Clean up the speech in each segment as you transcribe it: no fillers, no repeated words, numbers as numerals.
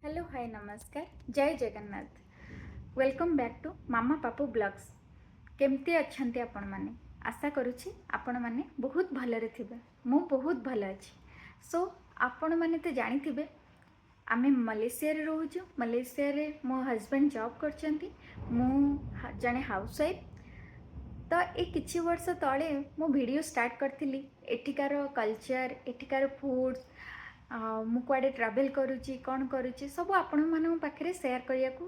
Hello hi नमस्कार Jai Jagannath welcome back to Mama Papu blogs केमती अच्छंती आपण माने आशा करुछि आपण माने बहुत भलरे थिबे मु बहुत भल अछि सो आपण माने तो जानी थिबे आमे मलेशिया रे रहूछु मलेशिया रे मो हस्बैंड जॉब करचंती मु जने हाउसवाइफ तो ये किछि वर्ष तले मो वीडियो स्टार्ट करथिली एठिकार कल्चर एठिकार फूड्स मु कुआडे ट्रावेल करुच्ची कौन करुच्ची सब आपण मान पाखे सेयार करने को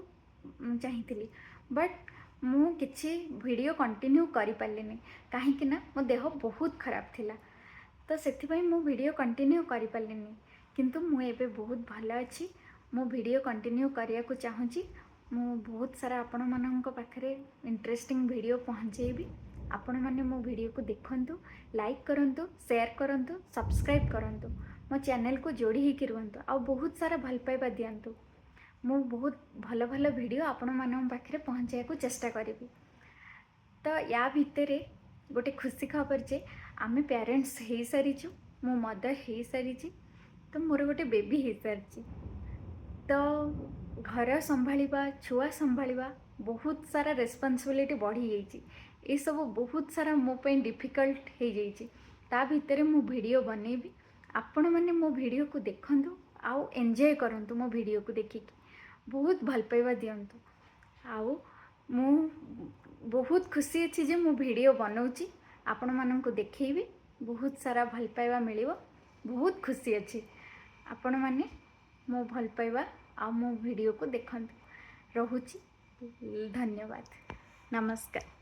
चाहती बट मु किछि वीडियो कंटिन्यू करि पारलिनी कहीं मो देह बहुत खराब थिला तो से मु वीडियो कंटिन्यू करि पारलिनी किंतु मु एबे बहुत भल अच्छी मो वीडियो कंटिन्यू करिया को चाहूँगी मु बहुत सारा आपण मानक पाखे इंटरेस्टिंग वीडियो पहुँचेबी आपण मैंने मो वीडियो को देखंतु लाइक करंतु शेयर करंतु सब्सक्राइब करंतु मो चैनल को जोड़ी होकर रुहतु आ बहुत सारा भल पाइबा दिंतु मु बहुत भल भल वीडियो आपण मान पाखे पहुँचाया को चेष्टा करी तो या भितर गोटे खुशी खबर जे आमे पेरेंट्स हो सारीचु मो मदर हो सारी तो मोर गोटे बेबी हो सारी तो घर संभालिबा छुआ संभालिबा बहुत सारा रेस्पॉन्सिबिलिटी बढ़ी जाइए ये सब बहुत सारा मो पे डिफिकल्ट हो जाइए ता भितर मु वीडियो बनैबी आपण मैंने मो वीडियो को देखंतु आउ एंजॉय करंतु मो वीडियो को देखिक बहुत भल पाइबा दियंतु आउ मु बहुत खुशी अच्छी जे मो वीडियो बनाऊँगी आपण मानक देखैबी बहुत सारा भल पाइबा मिलिबो बहुत खुशी अच्छी आपण मैंने मो भल पाइबा आ मो वीडियो को देखंतु रहुची धन्यवाद नमस्कार।